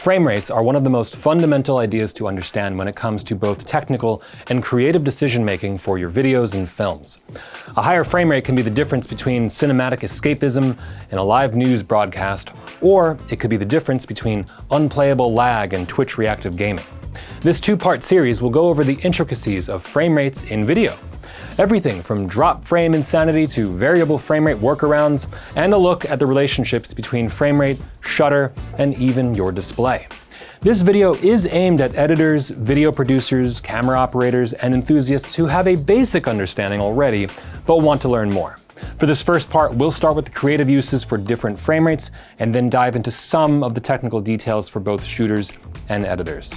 Frame rates are one of the most fundamental ideas to understand when it comes to both technical and creative decision-making for your videos and films. A higher frame rate can be the difference between cinematic escapism in a live news broadcast, or it could be the difference between unplayable lag and Twitch reactive gaming. This two-part series will go over the intricacies of frame rates in video. Everything from drop frame insanity to variable frame rate workarounds, and a look at the relationships between frame rate, shutter, and even your display. This video is aimed at editors, video producers, camera operators, and enthusiasts who have a basic understanding already, but want to learn more. For this first part, we'll start with the creative uses for different frame rates, and then dive into some of the technical details for both shooters and editors.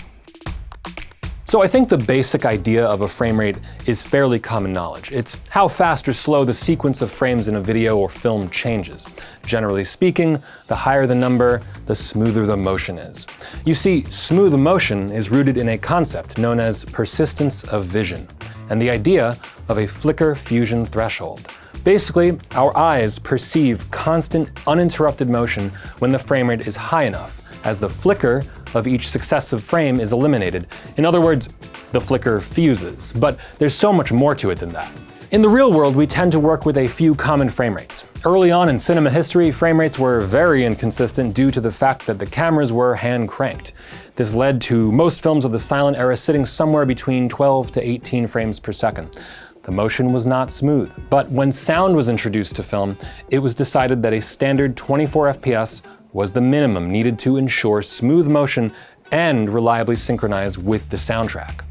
So I think the basic idea of a frame rate is fairly common knowledge. It's how fast or slow the sequence of frames in a video or film changes. Generally speaking, the higher the number, the smoother the motion is. You see, smooth motion is rooted in a concept known as persistence of vision, and the idea of a flicker fusion threshold. Basically, our eyes perceive constant, uninterrupted motion when the frame rate is high enough, as the flicker of each successive frame is eliminated. In other words, the flicker fuses. But there's so much more to it than that. In the real world, we tend to work with a few common frame rates. Early on in cinema history, frame rates were very inconsistent due to the fact that the cameras were hand-cranked. This led to most films of the silent era sitting somewhere between 12 to 18 frames per second. The motion was not smooth, but when sound was introduced to film, it was decided that a standard 24 FPS was the minimum needed to ensure smooth motion and reliably synchronize with the soundtrack.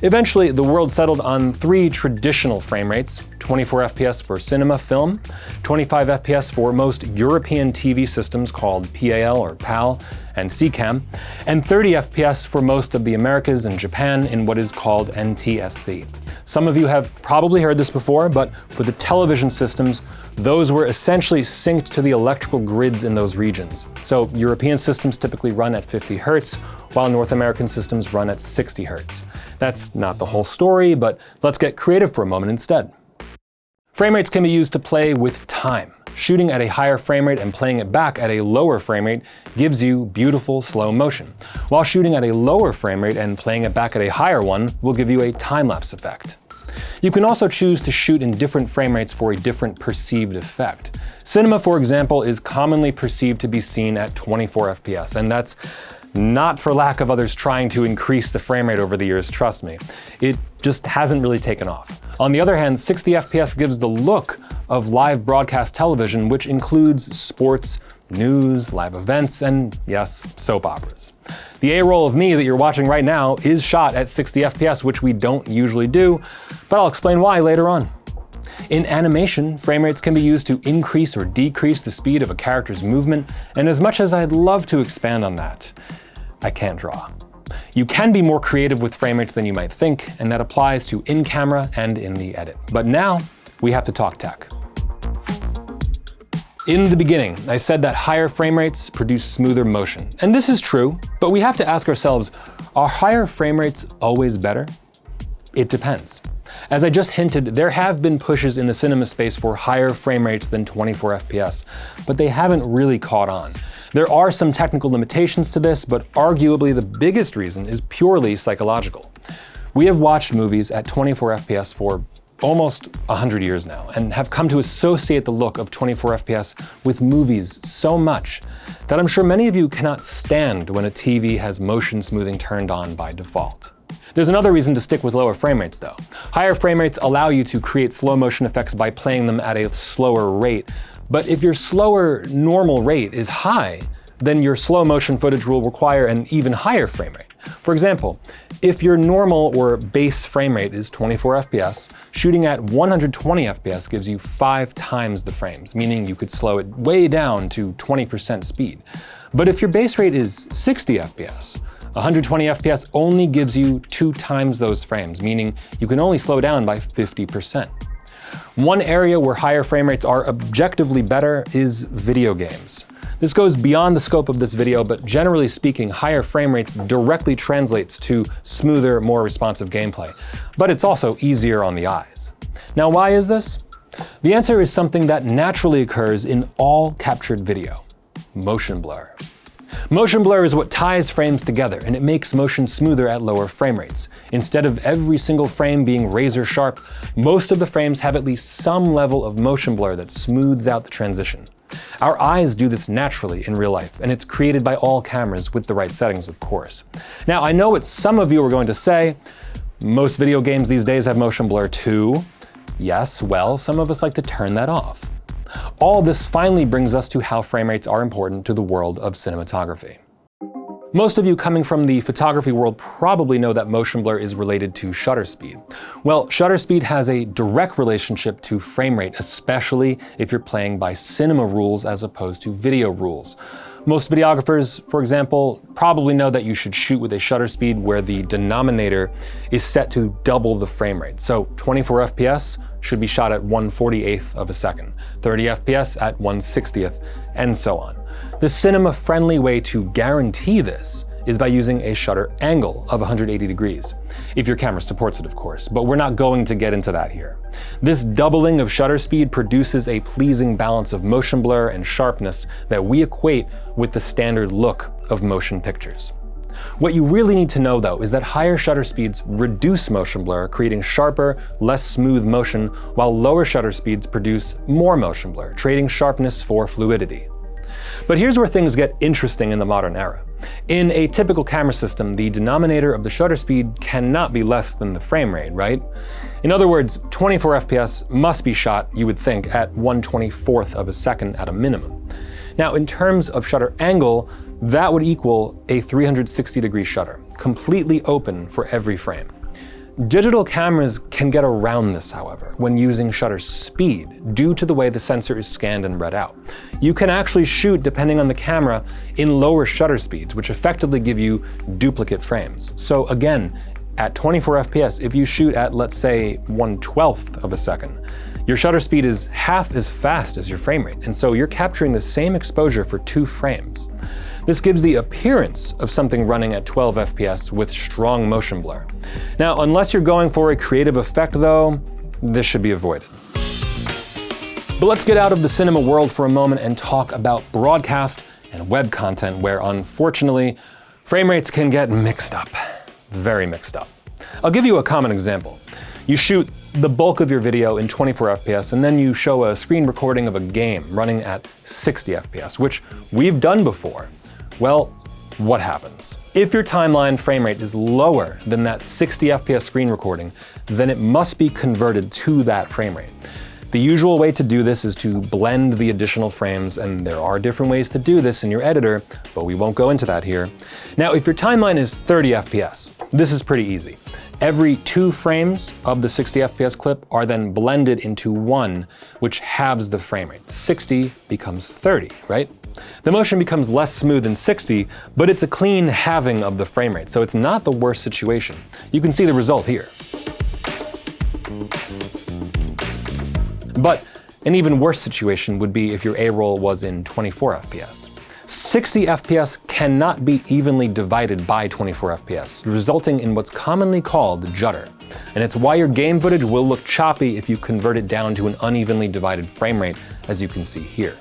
Eventually, the world settled on three traditional frame rates: 24 FPS for cinema film, 25 FPS for most European TV systems called PAL or PAL and CCAM, and 30 FPS for most of the Americas and Japan in what is called NTSC. Some of you have probably heard this before, but for the television systems, those were essentially synced to the electrical grids in those regions. So European systems typically run at 50 Hz, while North American systems run at 60 Hz. That's not the whole story, but let's get creative for a moment instead. Frame rates can be used to play with time. Shooting at a higher frame rate and playing it back at a lower frame rate gives you beautiful slow motion, while shooting at a lower frame rate and playing it back at a higher one will give you a time-lapse effect. You can also choose to shoot in different frame rates for a different perceived effect. Cinema, for example, is commonly perceived to be seen at 24 FPS, and that's not for lack of others trying to increase the frame rate over the years, trust me. It just hasn't really taken off. On the other hand, 60 FPS gives the look of live broadcast television, which includes sports, news, live events, and yes, soap operas. The A-roll of me that you're watching right now is shot at 60 FPS, which we don't usually do, but I'll explain why later on. In animation, frame rates can be used to increase or decrease the speed of a character's movement, and as much as I'd love to expand on that, I can't draw. You can be more creative with frame rates than you might think, and that applies to in-camera and in the edit. But now, we have to talk tech. In the beginning, I said that higher frame rates produce smoother motion. And this is true, but we have to ask ourselves, are higher frame rates always better? It depends. As I just hinted, there have been pushes in the cinema space for higher frame rates than 24 FPS, but they haven't really caught on. There are some technical limitations to this, but arguably the biggest reason is purely psychological. We have watched movies at 24 FPS for almost 100 years now, and have come to associate the look of 24 FPS with movies so much that I'm sure many of you cannot stand when a TV has motion smoothing turned on by default. There's another reason to stick with lower frame rates though. Higher frame rates allow you to create slow motion effects by playing them at a slower rate, but if your slower normal rate is high, then your slow motion footage will require an even higher frame rate. For example, if your normal or base frame rate is 24 FPS, shooting at 120 FPS gives you 5 times the frames, meaning you could slow it way down to 20% speed. But if your base rate is 60 FPS, 120 FPS only gives you 2 times those frames, meaning you can only slow down by 50%. One area where higher frame rates are objectively better is video games. This goes beyond the scope of this video, but generally speaking, higher frame rates directly translates to smoother, more responsive gameplay. But it's also easier on the eyes. Now, why is this? The answer is something that naturally occurs in all captured video: motion blur. Motion blur is what ties frames together, and it makes motion smoother at lower frame rates. Instead of every single frame being razor sharp, most of the frames have at least some level of motion blur that smooths out the transition. Our eyes do this naturally in real life, and it's created by all cameras with the right settings, of course. Now, I know what some of you are going to say. Most video games these days have motion blur too. Yes, well, some of us like to turn that off. All this finally brings us to how frame rates are important to the world of cinematography. Most of you coming from the photography world probably know that motion blur is related to shutter speed. Well, shutter speed has a direct relationship to frame rate, especially if you're playing by cinema rules as opposed to video rules. Most videographers, for example, probably know that you should shoot with a shutter speed where the denominator is set to double the frame rate. So 24 FPS should be shot at 1/48th of a second, 30 FPS at 1/60th, and so on. The cinema-friendly way to guarantee this is by using a shutter angle of 180 degrees, if your camera supports it, of course, but we're not going to get into that here. This doubling of shutter speed produces a pleasing balance of motion blur and sharpness that we equate with the standard look of motion pictures. What you really need to know, though, is that higher shutter speeds reduce motion blur, creating sharper, less smooth motion, while lower shutter speeds produce more motion blur, trading sharpness for fluidity. But here's where things get interesting in the modern era. In a typical camera system, the denominator of the shutter speed cannot be less than the frame rate, right? In other words, 24 FPS must be shot, you would think, at 1/24th of a second at a minimum. Now, in terms of shutter angle, that would equal a 360-degree shutter, completely open for every frame. Digital cameras can get around this, however, when using shutter speed, due to the way the sensor is scanned and read out. You can actually shoot, depending on the camera, in lower shutter speeds, which effectively give you duplicate frames. So again, at 24 FPS, if you shoot at, let's say, 1/12th of a second, your shutter speed is half as fast as your frame rate, and so you're capturing the same exposure for 2 frames. This gives the appearance of something running at 12 FPS with strong motion blur. Now, unless you're going for a creative effect though, this should be avoided. But let's get out of the cinema world for a moment and talk about broadcast and web content, where unfortunately, frame rates can get mixed up, very mixed up. I'll give you a common example. You shoot the bulk of your video in 24 FPS, and then you show a screen recording of a game running at 60 FPS, which we've done before. Well, what happens? If your timeline frame rate is lower than that 60 FPS screen recording, then it must be converted to that frame rate. The usual way to do this is to blend the additional frames, and there are different ways to do this in your editor, but we won't go into that here. Now, if your timeline is 30 FPS, this is pretty easy. Every 2 frames of the 60 FPS clip are then blended into 1, which halves the frame rate. 60 becomes 30, right? The motion becomes less smooth in 60, but it's a clean halving of the frame rate, so it's not the worst situation. You can see the result here. But an even worse situation would be if your A-roll was in 24 FPS. 60 FPS cannot be evenly divided by 24 FPS, resulting in what's commonly called judder. And it's why your game footage will look choppy if you convert it down to an unevenly divided frame rate, as you can see here.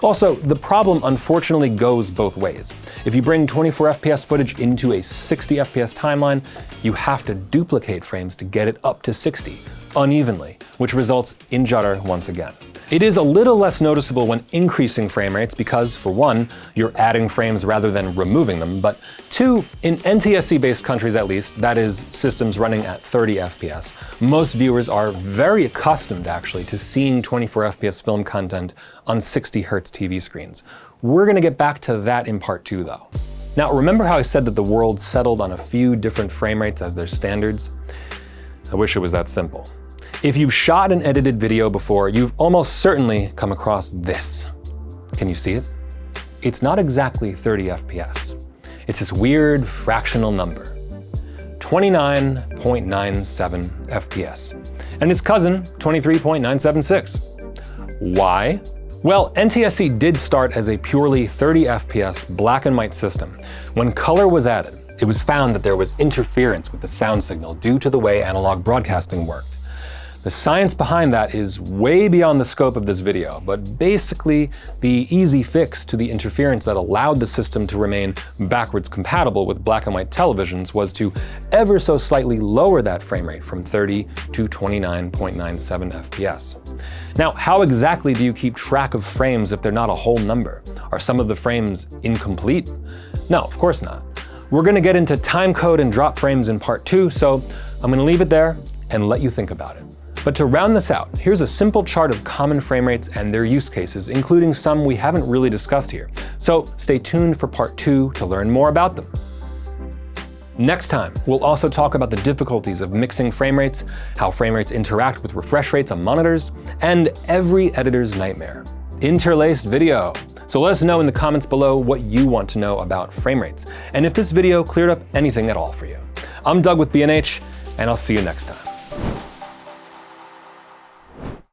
Also, the problem unfortunately goes both ways. If you bring 24 FPS footage into a 60 FPS timeline, you have to duplicate frames to get it up to 60 unevenly, which results in judder once again. It is a little less noticeable when increasing frame rates because, for one, you're adding frames rather than removing them, but 2, in NTSC-based countries at least, that is, systems running at 30 FPS, most viewers are very accustomed, actually, to seeing 24 FPS film content on 60 Hz TV screens. We're going to get back to that in part 2, though. Now, remember how I said that the world settled on a few different frame rates as their standards? I wish it was that simple. If you've shot and edited video before, you've almost certainly come across this. Can you see it? It's not exactly 30 FPS. It's this weird fractional number, 29.97 FPS, and its cousin, 23.976. Why? Well, NTSC did start as a purely 30 FPS black and white system. When color was added, it was found that there was interference with the sound signal due to the way analog broadcasting worked. The science behind that is way beyond the scope of this video, but basically the easy fix to the interference that allowed the system to remain backwards compatible with black and white televisions was to ever so slightly lower that frame rate from 30 to 29.97 FPS. Now, how exactly do you keep track of frames if they're not a whole number? Are some of the frames incomplete? No, of course not. We're gonna get into timecode and drop frames in part 2, so I'm gonna leave it there and let you think about it. But to round this out, here's a simple chart of common frame rates and their use cases, including some we haven't really discussed here. So stay tuned for part 2 to learn more about them. Next time, we'll also talk about the difficulties of mixing frame rates, how frame rates interact with refresh rates on monitors, and every editor's nightmare: interlaced video. So let us know in the comments below what you want to know about frame rates, and if this video cleared up anything at all for you. I'm Doug with B&H, and I'll see you next time.